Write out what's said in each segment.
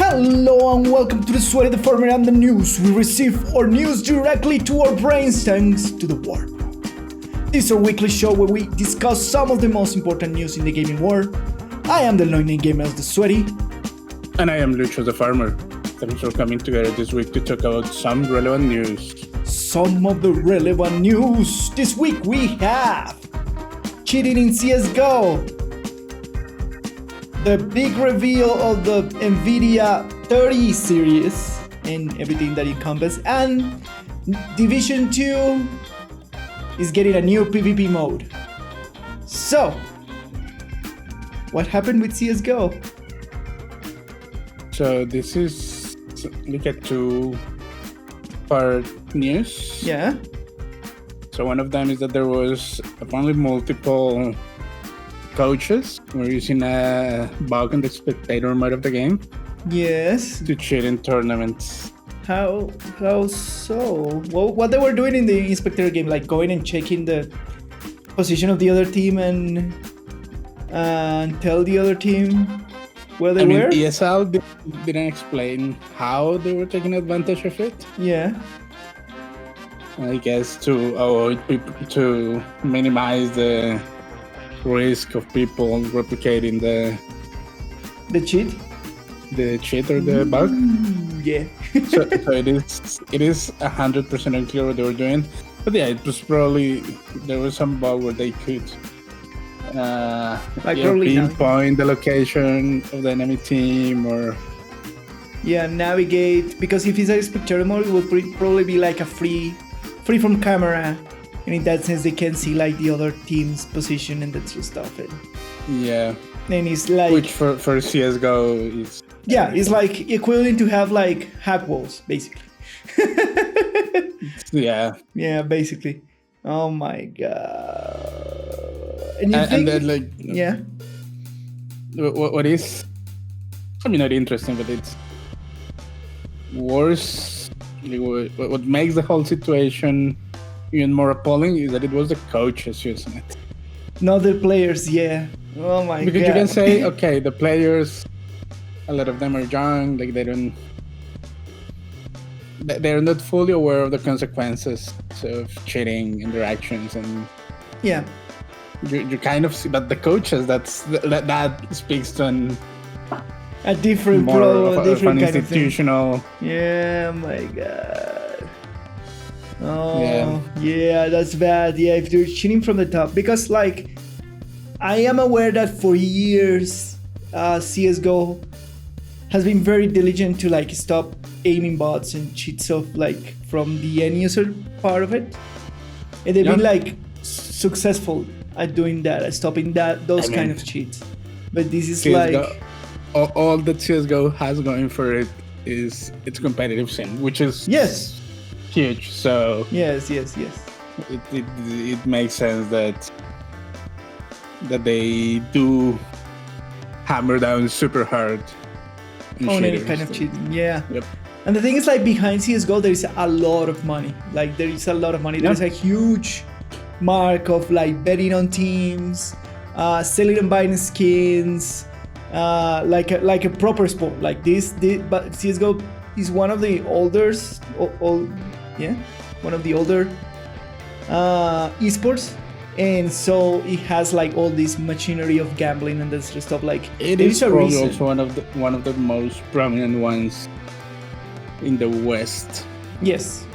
Hello and welcome to the Sweaty the Farmer and the news. We receive our news directly to our brains thanks to the warp. This is our weekly show where we discuss some of the most important news in the gaming world. I am the Lightning Gamer as the Sweaty. And I am Lucho the Farmer. Thanks for coming together this week to talk about some relevant news. Some of the relevant news. This week we have cheating in CSGO. The big reveal of the Nvidia 30 series and everything that it encompasses, and Division 2 is getting a new PvP mode. So, what happened with CSGO? So this is look at two-part news. Yeah. So one of them is that there was apparently multiple coaches were using a bug in the spectator mode of the game. Yes. To cheat in tournaments. How so? Well, what they were doing in the inspector game, like going and checking the position of the other team and tell the other team where they were? ESL didn't explain how they were taking advantage of it. Yeah. I guess to avoid people, to minimize the risk of people replicating the cheat or the bug. Yeah. so it is 100% unclear what they were doing, but yeah, it was probably there was some bug where they could pinpoint the location of the enemy team or navigate, because if it's a spectator mode it will probably be like a free from camera. And in that sense, they can see like the other team's position and that sort of stuff. And it's like, which for CS:GO is it's like equivalent to have like hack walls, basically. Yeah, basically. Oh my god. And then like what is, I mean, not interesting, but it's worse. What makes the whole situation even more appalling is that it was the coaches using it, not the players. Oh my god. Because you can say, okay, the players, a lot of them are young, like they're not fully aware of the consequences of cheating interactions, and you kind of see. But the coaches, that speaks to a different more pro, of an institutional. Yeah, my god. Oh, yeah, that's bad. Yeah, if they're cheating from the top. Because, like, I am aware that for years, CSGO has been very diligent to, like, stop aiming bots and cheats of, like, from the end user part of it. And they've been, like, successful at doing that, at stopping those kind of cheats. But this is CSGO, like... All that CSGO has going for it is its competitive scene, which is... Yes. Huge, so yes. It makes sense that they do hammer down super hard on any kind of cheating. And the thing is, like, behind CSGO there is a lot of money. Like, there is a lot of money. There's a huge mark of like betting on teams, selling and buying skins, like a proper sport. Like this, but CSGO is one of the older esports, and so it has like all this machinery of gambling and this stuff. Like, it is probably also one of the most prominent ones in the West. Yes.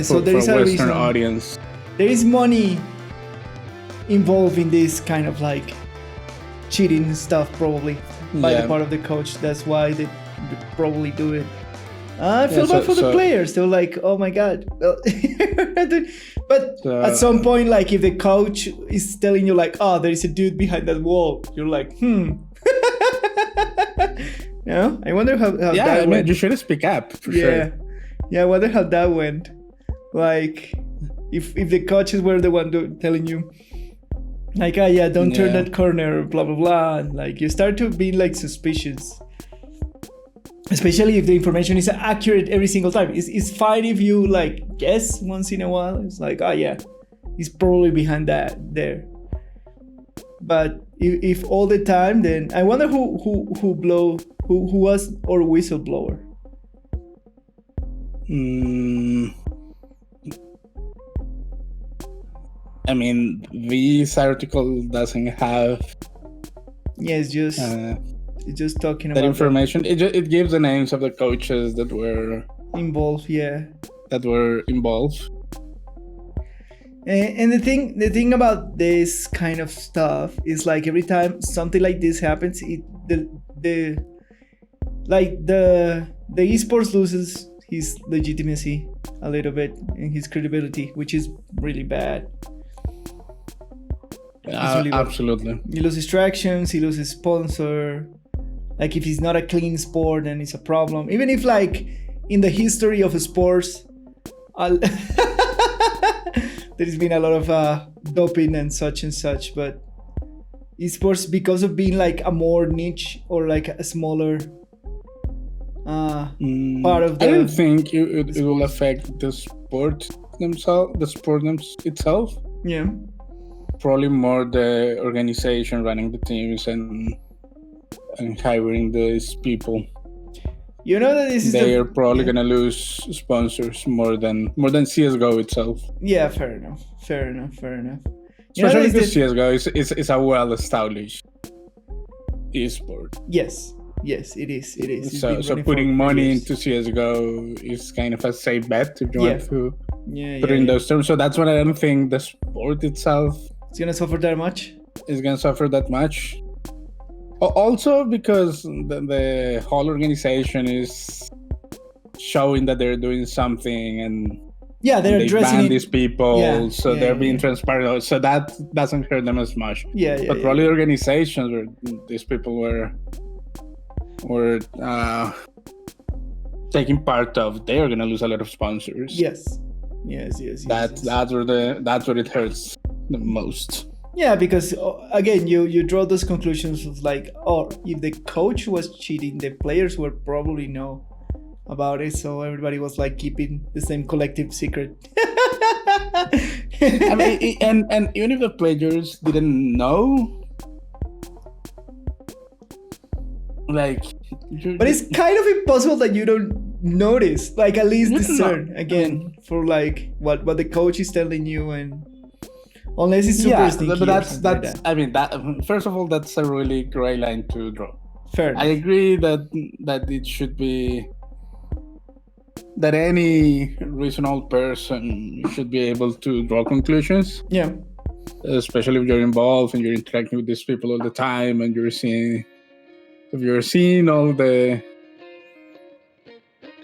So there is a Western reason. Audience. There is money involved in this kind of like cheating stuff, probably by the part of the coach. That's why they probably do it. I feel bad for the players. They're like, oh my god. But at some point, like, if the coach is telling you like, oh, there is a dude behind that wall, you're like, I wonder how that went. You should speak up for sure. I wonder how that went. Like, if the coaches were the one telling you like, don't turn that corner, blah blah blah, and like you start to be like suspicious. Especially if the information is accurate every single time. It's fine if you like guess once in a while. It's like, he's probably behind that there. But if all the time, then I wonder who was our whistleblower. I mean, this article doesn't have. Yeah, it's just talking that about information. It gives the names of the coaches that were involved. Yeah. That were involved. And the thing about this kind of stuff is like every time something like this happens, the esports loses his legitimacy a little bit and his credibility, which is really bad. Really absolutely. Bad. He loses distractions, he loses sponsor. Like if it's not a clean sport, then it's a problem. Even if like in the history of sports, there's been a lot of doping and such, but esports, because of being like a more niche or like a smaller part of the... I don't think it will affect the sport itself. Yeah. Probably more the organization running the teams and hiring these people. You know that they are probably gonna lose sponsors more than CS:GO itself. Yeah, fair enough. Especially because CS:GO is a well-established esport. Yes, it is. So putting money into CS:GO is kind of a safe bet if you want to put it in those terms. So that's why I don't think the sport itself is gonna suffer that much. Also because the whole organization is showing that they're doing something and they're addressing ban these people, they're being transparent, so that doesn't hurt them as much. But probably organizations where these people were taking part of, they're gonna lose a lot of sponsors. Yes. That's where it hurts the most. Yeah, because again, you draw those conclusions of like, if the coach was cheating, the players would probably know about it. So everybody was like keeping the same collective secret. I mean, and even if the players didn't know, like, but it's kind of impossible that you don't notice, like at least discern again for like what the coach is telling you and. Unless it's super sneaky. But that's I mean, that first of all, that's a really gray line to draw. Fair. I agree that it should be that any reasonable person should be able to draw conclusions. Yeah. Especially if you're involved and you're interacting with these people all the time and you're seeing all the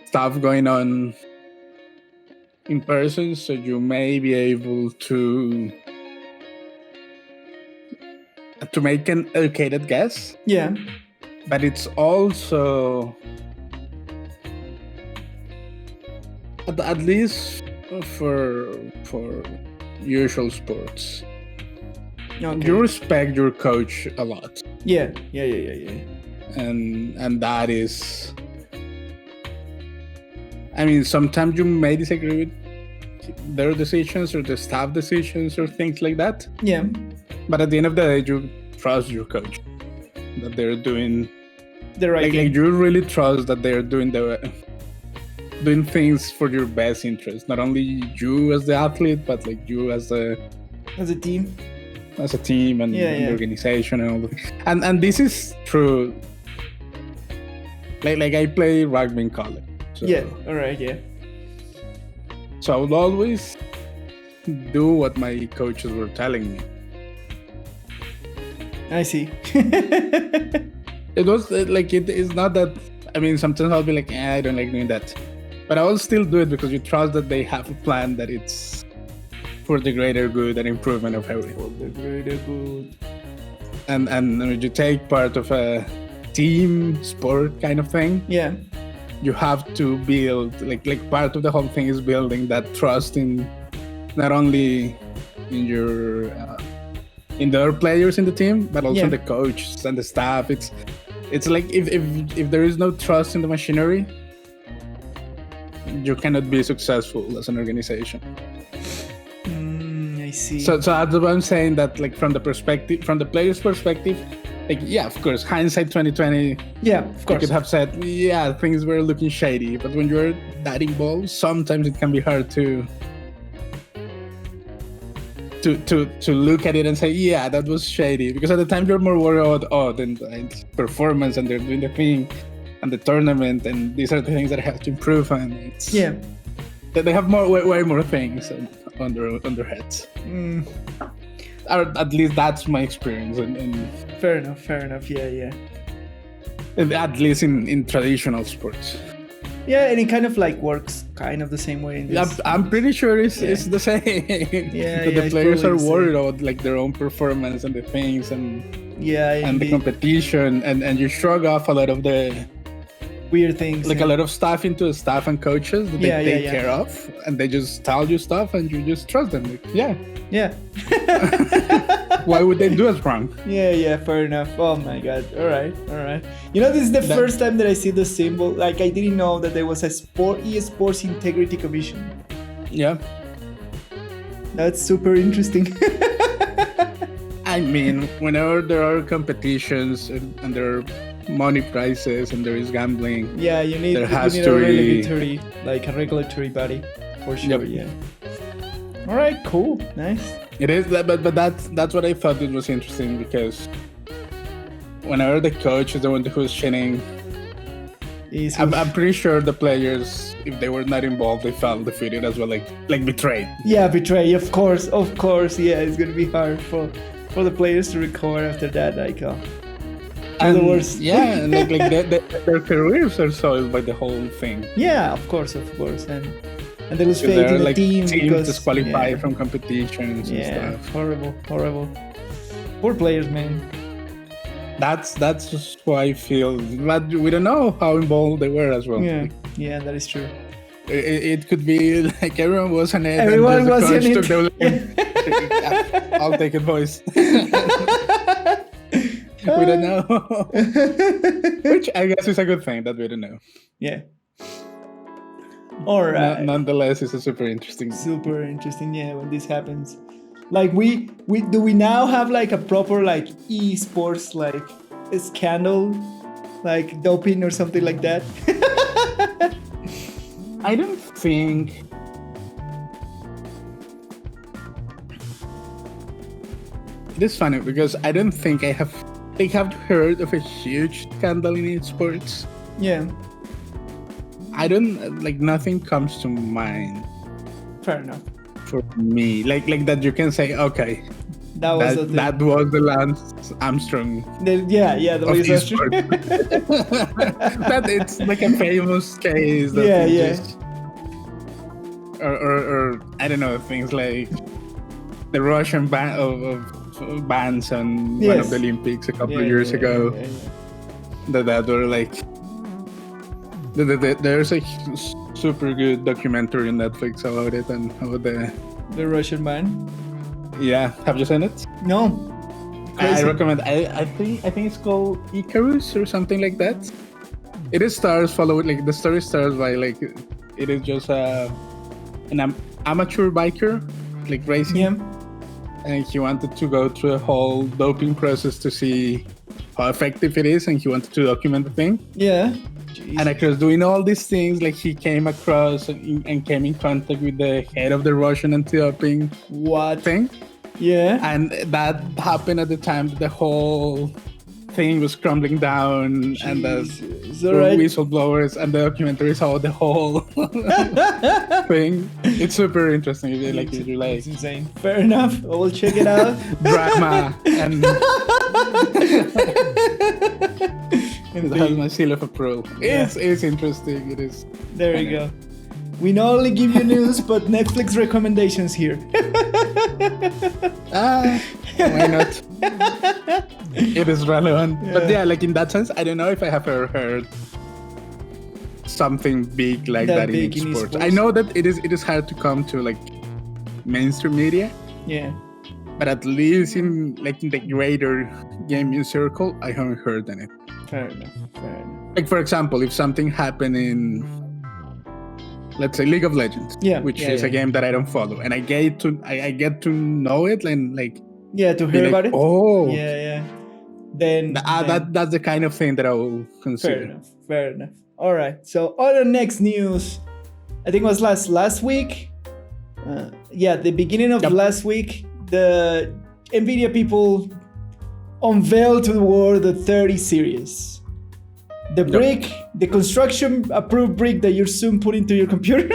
stuff going on in person, so you may be able to make an educated guess. Yeah. But it's also, at least for usual sports, you respect your coach a lot. Yeah. And that is, I mean, sometimes you may disagree with their decisions or the staff decisions or things like that. Yeah. But at the end of the day, you trust your coach that they're doing the right thing. Like you really trust that they're doing things for your best interest. Not only you as the athlete, but like you as a team, and the organization and all that. And this is true. Like I play rugby in college. So, all right. So I would always do what my coaches were telling me. I see. It was like, it is not that, I mean, sometimes I'll be like, I don't like doing that. But I will still do it because you trust that they have a plan, that it's for the greater good and improvement of everything. For the greater good. And when you take part of a team sport kind of thing, you have to build, like part of the whole thing is building that trust in not only in your in the other players in the team, but also the coaches and the staff. It's like if there is no trust in the machinery, you cannot be successful as an organization. I see. So that's what I'm saying, that like from the player's perspective, like, yeah, of course, hindsight 2020. Yeah, of course. You could have said, yeah, things were looking shady, but when you're that involved, sometimes it can be hard to look at it and say, yeah, that was shady, because at the time you're more worried about the performance, and they're doing the thing and the tournament, and these are the things that I have to improve, and it's they have way more things on their heads. Or at least that's my experience. And fair enough. Yeah. And at least in traditional sports. Yeah, and it kind of like works kind of the same way. I'm pretty sure it's the same. Yeah, the players are worried about like their own performance and the things and the competition, and you shrug off a lot of the weird things, like a lot of stuff into the staff and coaches that they take care of, and they just tell you stuff and you just trust them. Like, yeah. Why would they do us wrong? Yeah, fair enough. Oh my god. All right. You know, this is the first time that I see the symbol. Like, I didn't know that there was a Esports Integrity Commission. Yeah. That's super interesting. I mean, whenever there are competitions and there are money prizes and there is gambling, you need a regulatory body for sure. Yeah. All right, cool, nice. It is, but that's what I thought it was interesting, because whenever the coach is the one who's cheating, I'm pretty sure the players, if they were not involved, they felt defeated as well, like betrayed. Yeah, betrayed. Of course. Yeah, it's gonna be hard for the players to recover after that. Like, and the worst. Yeah, and like their careers are soiled by the whole thing. Yeah, of course, and they lose faith in the team because disqualified from competitions and stuff. Horrible. Poor players, man. That's just how I feel. But we don't know how involved they were as well. Yeah, that is true. It could be like everyone was on it. Everyone was in it. I'll take it, boys. We don't know. Which I guess is a good thing that we don't know. Yeah. All right. Nonetheless, it's a super interesting, when this happens. Like, we now have like a proper like esports like a scandal, like doping or something like that? I don't think. It is funny because I don't think I have heard of a huge scandal in esports. Yeah. I don't, like, nothing comes to mind. Fair enough. For me, like that you can say, okay, that was the Lance Armstrong. The Lance Armstrong. That it's like a famous case. That or I don't know, things like the Russian ban of bans on one of the Olympics a couple of years ago. That were like. There's a super good documentary on Netflix about it and about the Russian ban. Yeah, have you seen it? No. Crazy. I recommend. I think it's called Icarus or something like that. It is the story stars by like it is just an amateur biker, like racing. Yeah. And he wanted to go through a whole doping process to see how effective it is, and he wanted to document the thing. Yeah. Jeez. And across doing all these things, like he came across and came in contact with the head of the Russian anti-doping thing. Yeah. And that happened at the time that the whole thing was crumbling down. Jeez. And the whistleblowers, and the documentary saw the whole thing. It's super interesting. It's insane. Fair enough. I will check it out. Drama and it has my seal of approval. It's interesting. It is. There you go. We not only give you news, but Netflix recommendations here. Why not? It is relevant. Yeah. But yeah, like in that sense, I don't know if I have ever heard something big like that in esports. I know that it is hard to come to like mainstream media. Yeah. But at least in the greater gaming circle, I haven't heard any. Fair enough. Like, for example, if something happened in let's say League of Legends, which is a game that I don't follow, and I get to know it and like to hear about it. Oh, Then that's the kind of thing that I will consider. Fair enough. All right. So other next news, I think it was last week. The beginning of last week, the Nvidia people unveiled to the world the 30 series. The brick, the construction approved brick that you'll soon put into your computer.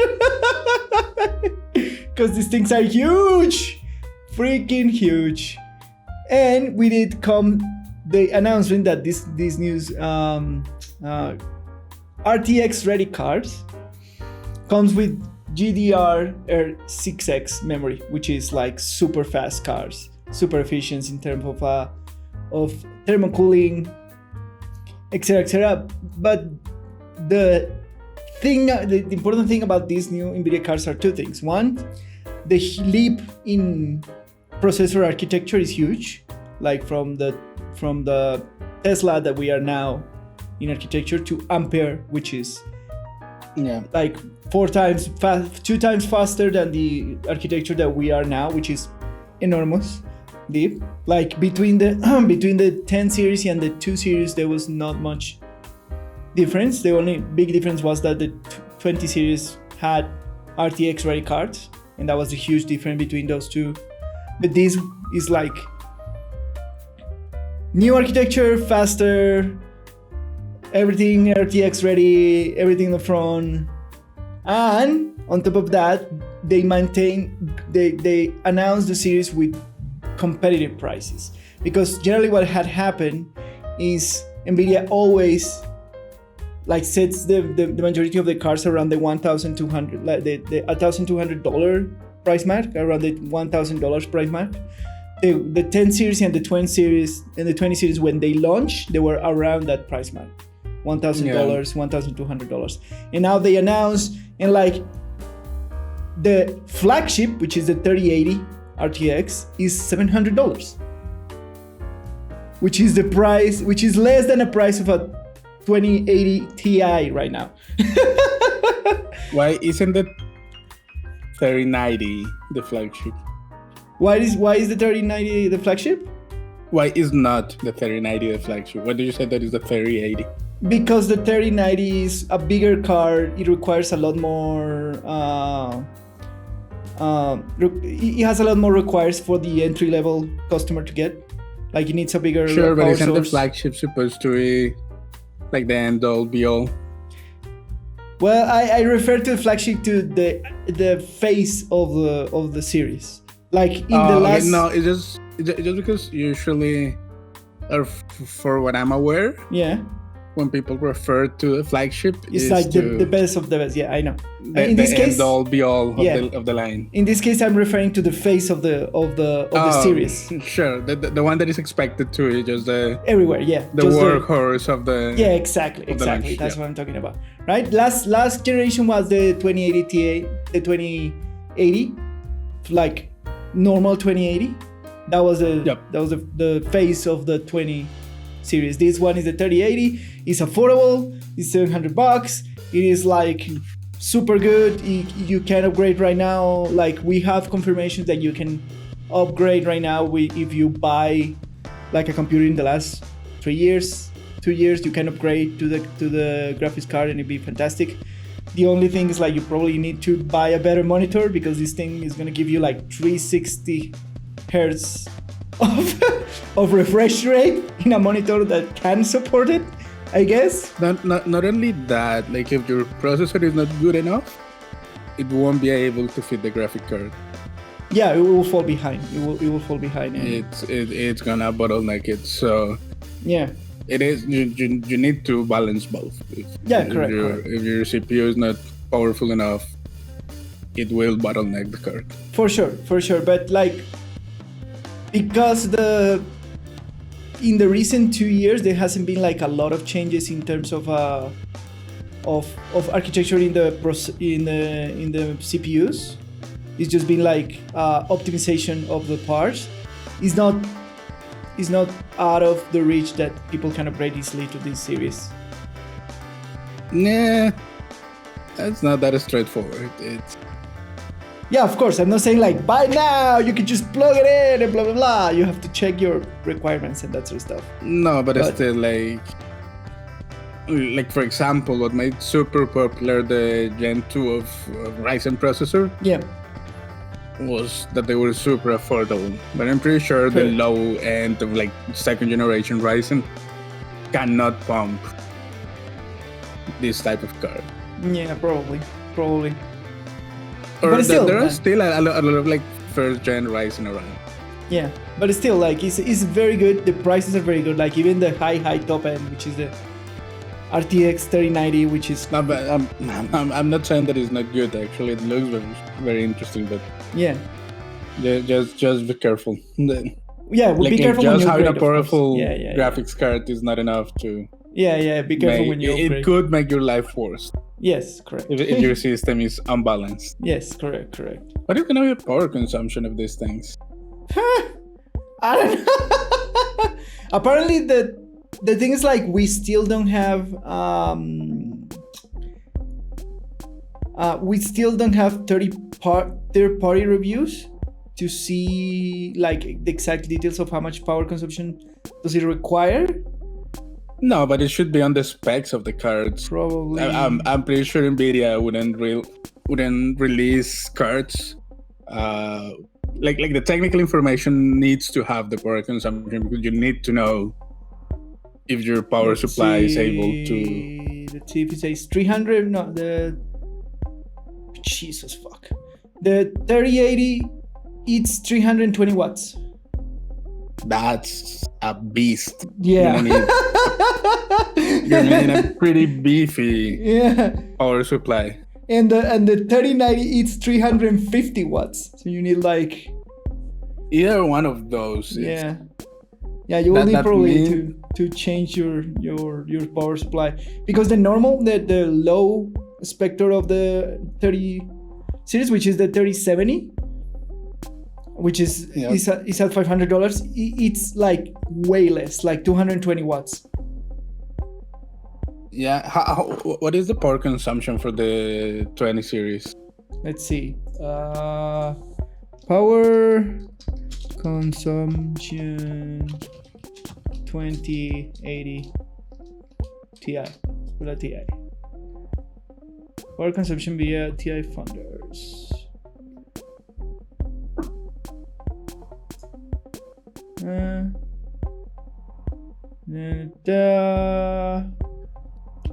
Because these things are huge. Freaking huge. And we did come the announcement that this news RTX ready cards comes with GDR6X memory, which is like super fast cards, super efficient in terms of thermal cooling, etc. But the important thing about these new Nvidia cards are two things. One, the leap in processor architecture is huge, like from the Tesla that we are now in architecture to Ampere, which is like 2 times faster than the architecture that we are now, which is enormous. Deep. Like between the 10 series and the 2 series, there was not much difference. The only big difference was that the 20 series had RTX ready cards, and that was the huge difference between those two. But this is like new architecture, faster, everything RTX ready, everything in the front, and on top of that, they announced the series with competitive prices, because generally what had happened is Nvidia always like sets the majority of the cards around the $1,200, like the $1,200 price mark, around the $1,000 price mark. The 10 series and the 20 series when they launched, they were around that price mark, $1,000, $1,200, and now they announced, and like the flagship, which is the 3080 RTX, is $700, which is less than the price of a 2080 Ti right now. Why isn't the 3090 the flagship? Why is the 3090 the flagship? Why is not the 3090 the flagship? Why did you say that is the 3080? Because the 3090 is a bigger card. It requires a lot more. It has a lot more requires for the entry level customer to get. Like it needs a bigger. Sure, but isn't the flagship supposed to be like the end all be all? Well, I refer to the flagship to the face of the series. Like in the last. Okay, no, it's just because usually, or for what I'm aware. Yeah. When people refer to the flagship, it's like the best of the best. Yeah, I know. In this case, end all be all of the line. In this case, I'm referring to the face of the series. Sure, the one that is expected to is just the everywhere. Yeah, the workhorse of the. Yeah, exactly. That's what I'm talking about. Right. Last generation was the 2080 Ti, the 2080, like normal 2080. That was the face of the 20 series. This one is the 3080. It's affordable. It's $700. It is like super good. You can upgrade right now. Like we have confirmations that you can upgrade right now. If you buy like a computer in the last 2 years, you can upgrade to the graphics card and it'd be fantastic. The only thing is like you probably need to buy a better monitor, because this thing is gonna give you like 360 hertz of refresh rate in a monitor that can support it, I guess. Not only that, like if your processor is not good enough, it won't be able to fit the graphic card. Yeah, it will fall behind. It will fall behind. It's gonna bottleneck it. So yeah, it is. You need to balance both. Correct. If your CPU is not powerful enough, it will bottleneck the card. For sure. But like, because in the recent 2 years there hasn't been like a lot of changes in terms of architecture in the CPUs. It's just been like optimization of the parts. It's not out of the reach that people can upgrade easily to this series. Nah, It's not that straightforward. It's yeah, of course. I'm not saying like buy now. You can just plug it in and blah blah blah. You have to check your requirements and that sort of stuff. No, but it's still like for example, what made super popular the Gen 2 of Ryzen processor. Yeah. Was that they were super affordable, but I'm pretty sure the low end of like second generation Ryzen cannot pump this type of card. Yeah, probably. Or but still, there are still a lot of like first gen Ryzen around. Yeah, but it's still like it's very good. The prices are very good. Like even the high top end, which is the RTX 3090, which is. No, but I'm not saying that it's not good. Actually, it looks very, very interesting, but yeah, just be careful. Yeah, we'll be careful when you upgrade. Just having a powerful graphics card is not enough to. Yeah, be careful when you upgrade. It could make your life worse. Yes, correct. If your system is unbalanced. Yes, correct. What is going to be the power consumption of these things? I don't know. Apparently, the thing is like we still don't have third-party reviews to see like the exact details of how much power consumption does it require. No, but it should be on the specs of the cards. Probably. I'm pretty sure Nvidia wouldn't release cards. Like the technical information needs to have the power consumption because you need to know if your power supply is able to. Let's see if it says 300. No, Jesus fuck. The 3080, it's 320 watts. That's a beast. Yeah. You're needing a pretty beefy power supply. And the 3090, it's 350 watts. So you need like either one of those. Yeah, you will need probably to change your power supply because the normal the low spectre of the 30 series, which is the 3070, which is at $500. It's like way less, like 220 watts. Yeah, what is the power consumption for the 20 series? Let's see. Power consumption 2080 Ti. Put a Ti. Power consumption via Ti funders.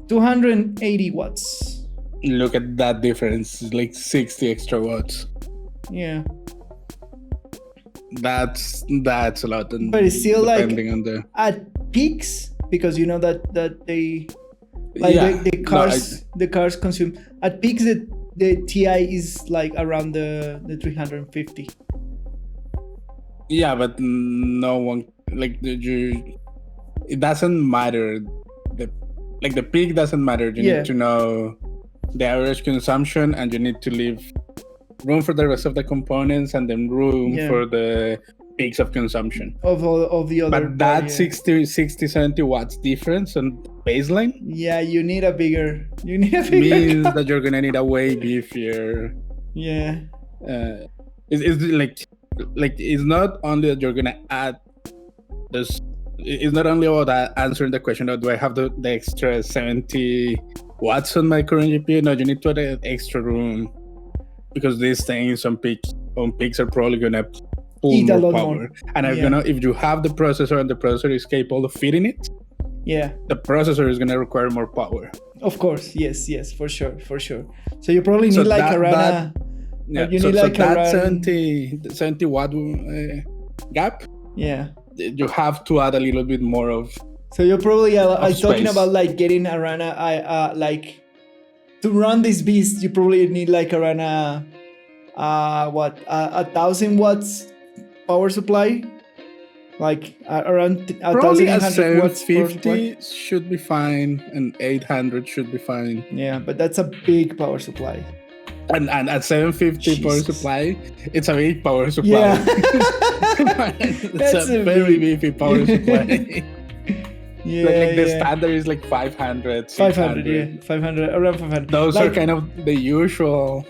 280 watts. Look at that difference. It's like 60 extra watts. Yeah. That's a lot. But it's still like on the... at peaks, because you know that they like the cars consume at peaks. The Ti is like around the 350. Yeah, but no one like it doesn't matter. The peak doesn't matter. You need to know the average consumption, and you need to leave room for the rest of the components, and then room for the peaks of consumption of the other. But that 60-70 watts difference on baseline. Yeah, you need a bigger. Means that you're gonna need a way beefier. Yeah. It's like it's not only that you're gonna add this. It's not only about answering the question of do I have the extra 70 watts on my current GPU. No, you need to add extra room because these things on peaks are probably gonna pull more power. And if you have the processor and the processor is capable of feeding it, the processor is gonna require more power. Of course, yes, for sure. So you probably need around 70 watt gap. Yeah. You have to add a little bit more of. So you're probably talking about like getting around like to run this beast. You probably need like around 1,000 watts power supply, like around 1,800 watts. 750 should be fine, and 800 should be fine. Yeah, but that's a big power supply. And at 750 power supply, it's a big power supply. Yeah. It's a very beefy power supply. Like the standard is like 500, 500, 500, around 500. Those are kind of the usual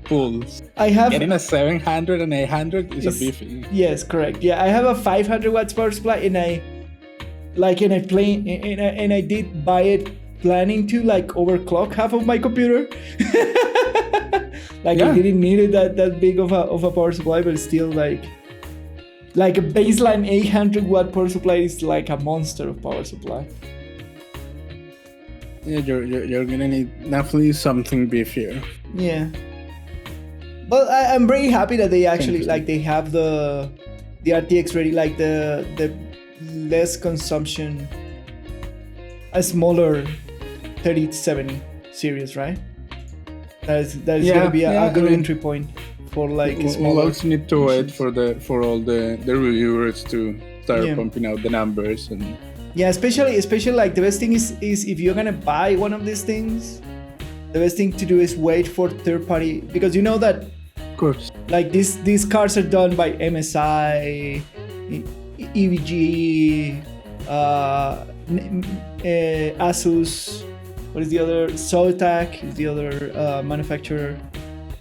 pulls. Getting a 700 and 800 is a beefy. Yes, correct. Yeah, I have a 500 watts power supply, and I did buy it planning to like overclock half of my computer. I didn't need it that big of a power supply, but still like a baseline 800 watt power supply is like a monster of power supply. Yeah, you're gonna need definitely something beefier. Yeah, but I'm very happy that they actually they have the RTX ready, like the less consumption, a smaller 3070 series, right? That is gonna be a good entry point for like smaller. We'll also need to wait for all the reviewers to start pumping out the numbers and. Yeah, especially like the best thing is if you're gonna buy one of these things, the best thing to do is wait for third party, because you know that. Of course. Like these cards are done by MSI, EVG, Asus. What is the other? Zotac is the other manufacturer.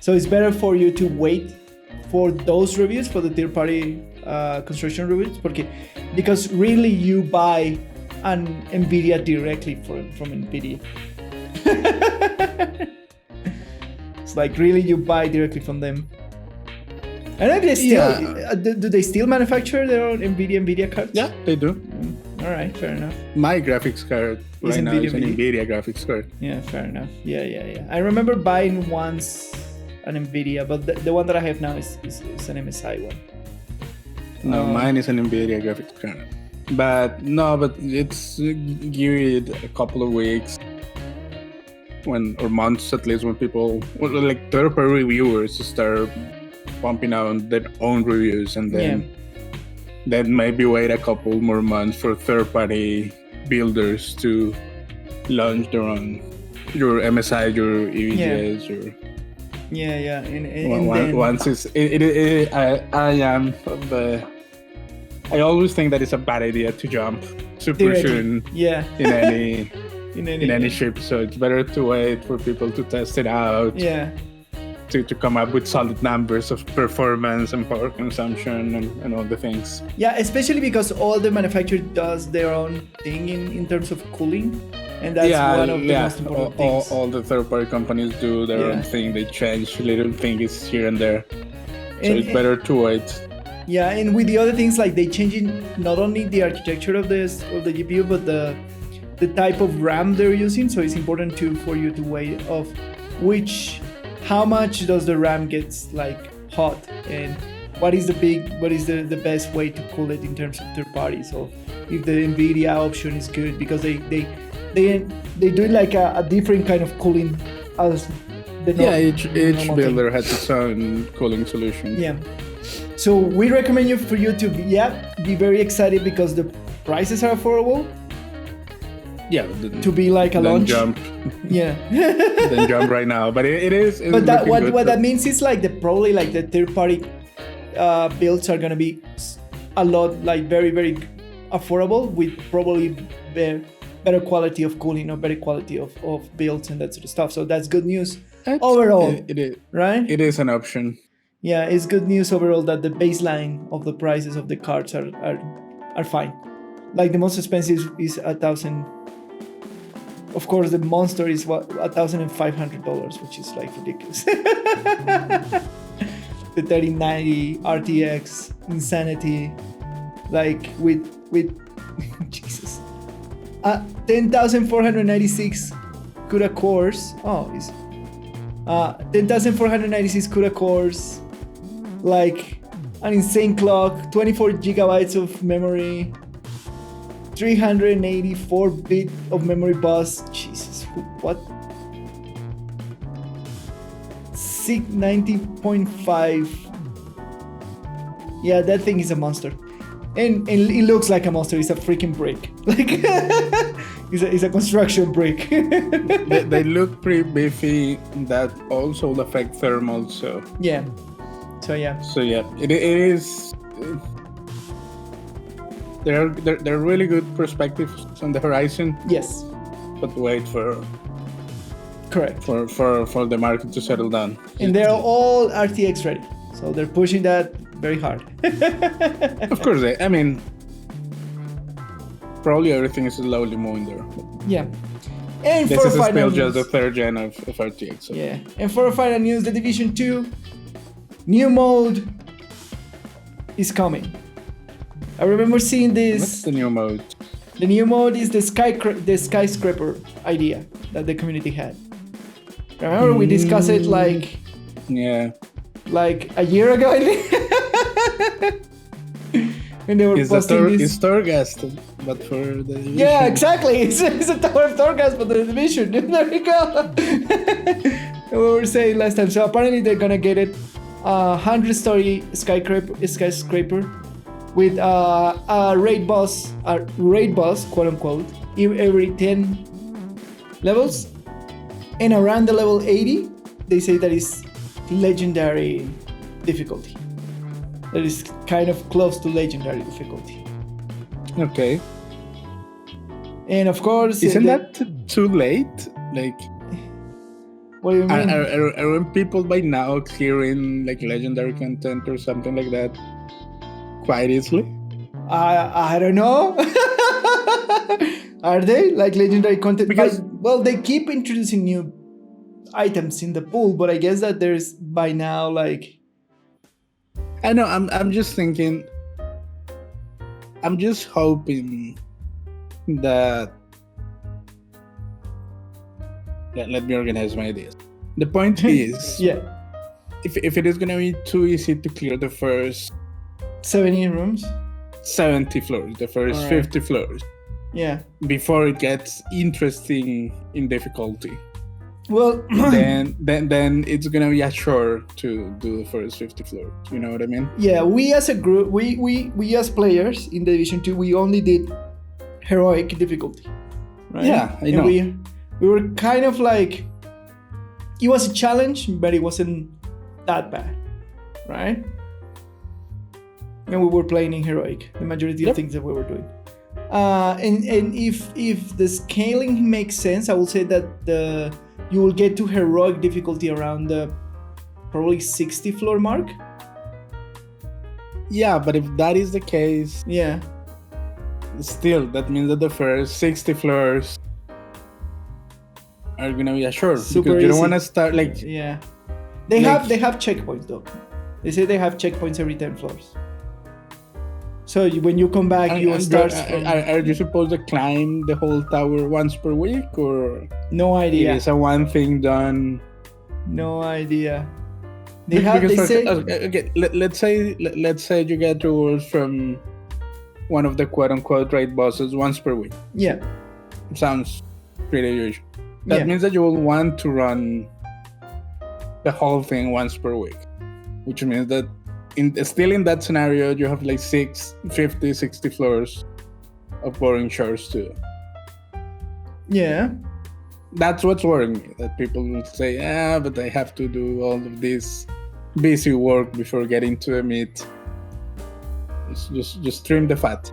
So it's better for you to wait for those reviews, for the third party construction reviews, because really you buy an Nvidia directly from Nvidia. It's like really you buy directly from them. I don't know if they still do they still manufacture their own Nvidia cards? Yeah, they do. All right, fair enough. My graphics card right now is an Nvidia graphics card. Yeah, fair enough. Yeah. I remember buying once an Nvidia, but the one that I have now is an MSI one. No, mine is an Nvidia graphics card. But it's give it a couple of weeks or months at least, when people, like third-party reviewers, start pumping out their own reviews, and then maybe wait a couple more months for third-party builders to launch their own, your MSI, your EVGs, your. Yeah. Once I always think that it's a bad idea to jump super soon. Yeah. in any ship, so it's better to wait for people to test it out. Yeah. To come up with solid numbers of performance and power consumption and all the things. Yeah, especially because all the manufacturers does their own thing in terms of cooling. And that's one of the most important things. All the third-party companies do their own thing. They change little things here and there. So it's better to wait. Yeah, and with the other things, like they changing not only the architecture of the GPU, but the type of RAM they're using. So it's important for you to weigh of how much does the RAM get like hot, and what is the best way to cool it in terms of third party. So if the Nvidia option is good, because they do like a different kind of cooling as the each builder has its own cooling solution. Yeah. So we recommend for you to be very excited, because the prices are affordable. Yeah, to be like a launch. Jump. Yeah. Then jump right now, but it is. But what that means is like probably like the third party builds are gonna be a lot, like very very affordable, with probably better quality of cooling or better quality of builds and that sort of stuff. So that's good news overall. It is, right? It is an option. Yeah, it's good news overall that the baseline of the prices of the cards are fine. Like the most expensive is $1,000. Of course, the monster is $1,500, which is like ridiculous. The 3090 RTX insanity, like with Jesus, 10,496 CUDA cores. 10,496 CUDA cores, like an insane clock, 24 gigabytes of memory, 384-bit of memory bus. Jesus, what? 690.5. Yeah, that thing is a monster. And it looks like a monster. It's a freaking brick. Like it's a construction brick. they look pretty beefy. That also will affect thermal. So yeah. It is. They're really good perspectives on the horizon. Yes. But wait for correct for the market to settle down. And they're all RTX ready, so they're pushing that very hard. Of course, I mean, probably everything is slowly moving there. Yeah. And this for is final still news, just the third gen of RTX. So. Yeah. And for final news, the Division 2 new mode is coming. I remember seeing this. What's the new mode? The new mode is the skyscraper idea that the community had. Remember we discussed it like a year ago, I think. And they were posting this. It's Torghast, but for the division. Yeah, exactly. It's a Tower of Torghast, but the division. There we go. We were saying last time. So apparently they're gonna get it 100-story skyscraper with a raid boss, quote unquote, every 10 levels, and around the level 80, they say that is legendary difficulty. That is kind of close to legendary difficulty. Okay. And of course, isn't that too late? Like, what do you mean? Are people by now clearing like legendary content or something like that quite easily? I don't know. Are they like legendary content? Because well, they keep introducing new items in the pool, but I guess that there's by now like. I know. I'm just thinking. I'm just hoping that. Let me organize my ideas. The point is, if it is gonna be too easy to clear the first 70 rooms, 70 floors, the first 50 floors, before it gets interesting in difficulty. Well, then it's gonna be a chore to do the first 50 floors. You know what I mean? Yeah, we as a group, we as players in the Division 2, we only did heroic difficulty, right? Yeah, I know. And we were kind of like, it was a challenge, but it wasn't that bad, right? And we were playing in heroic, the majority of things that we were doing. And if the scaling makes sense, I will say that you will get to heroic difficulty around the probably 60 floor mark. Yeah, but if that is the case, still that means that the first 60 floors are gonna be assured because you don't want to start like they have checkpoints though. They say they have checkpoints every 10 floors. So when you come back, you will start. Are you supposed to climb the whole tower once per week, or no idea? It is a one thing done. No idea. Let's say you get rewards from one of the quote unquote raid bosses once per week. Yeah, it sounds pretty usual. That means that you will want to run the whole thing once per week, which means that still in that scenario, you have like 60 floors of boring chores too. Yeah. That's what's worrying me, that people will say, but I have to do all of this busy work before getting to the meat. Just trim the fat.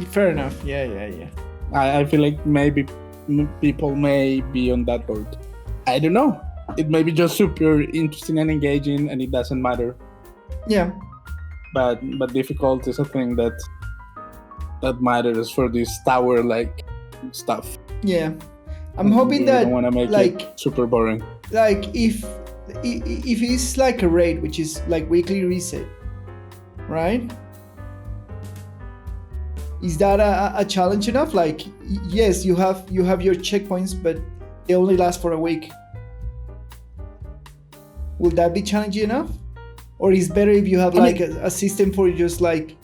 Fair enough. Yeah. I feel like maybe people may be on that boat. I don't know. It may be just super interesting and engaging, and it doesn't matter. Yeah. But difficult is a thing that matters for this tower-like stuff. Yeah. I'm hoping that I don't want to make it super boring. Like if it's like a raid, which is like weekly reset, right? Is that a challenge enough? Like, yes, you have your checkpoints, but they only last for a week. Will that be challenging enough? Or is better if you have a system for just like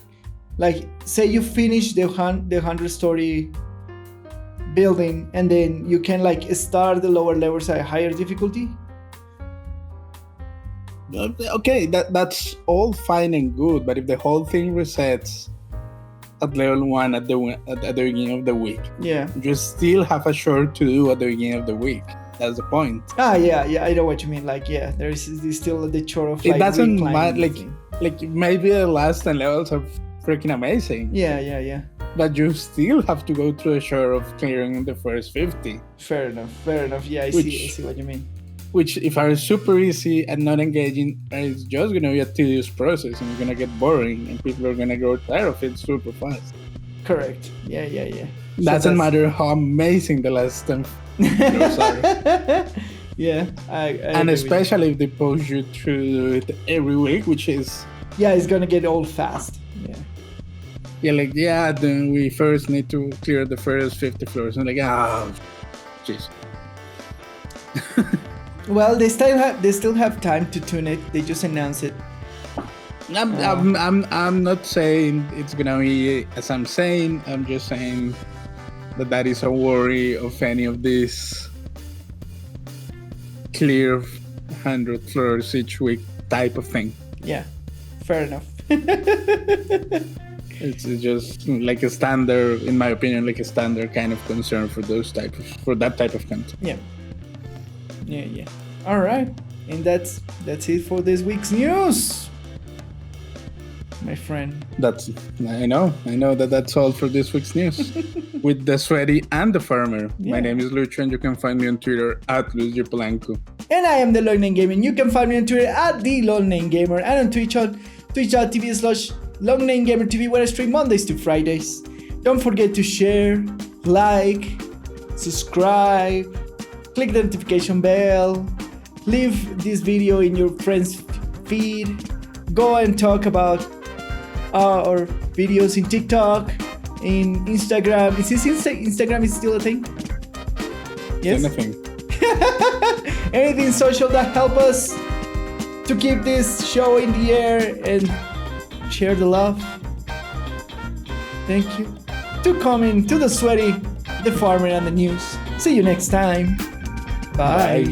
say you finish the 100-story building and then you can like start the lower levels at a higher difficulty? Okay, that's all fine and good, but if the whole thing resets at level 1 at the beginning of the week, you still have a chore to do at the beginning of the week. That's the point. Yeah, I know what you mean. Like, there's still the chore of like. It doesn't matter. Like maybe the last 10 levels are freaking amazing. Yeah. But you still have to go through a chore of clearing the first 50. Fair enough. Yeah, I see what you mean. Which, if are super easy and not engaging, it's just going to be a tedious process, and it's going to get boring, and people are going to grow tired of it super fast. Correct. Yeah. Doesn't matter how amazing the last 10 videos are. Yeah, I and especially if they push you through it every week, which is... Yeah, it's going to get old fast. Yeah. Then we first need to clear the first 50 floors. And jeez. Well, they still have time to tune it. They just announced it. I'm not saying it's gonna be as I'm saying. I'm just saying that is a worry of any of these clear 100 floors each week type of thing. Yeah, fair enough. It's just like a standard, in my opinion, like a standard kind of concern for that type of content. Yeah. All right, and that's it for this week's news, my friend. I know that's all for this week's news. With the Sweaty and the Farmer. Yeah. My name is Lucho, and you can find me on Twitter at LuzGPolanco. And I am the Long Name Gamer. You can find me on Twitter at the Long Name Gamer, and on Twitch on twitch.tv/LongNameGamerTV, where I stream Mondays to Fridays. Don't forget to share, like, subscribe, click the notification bell, leave this video in your friend's feed, go and talk about our videos in TikTok, in Instagram. Is this Instagram is still a thing? Yes? Anything. Anything social that help us to keep this show in the air and share the love. Thank you to coming to the Sweaty, the Farmer, and the news. See you next time. Bye.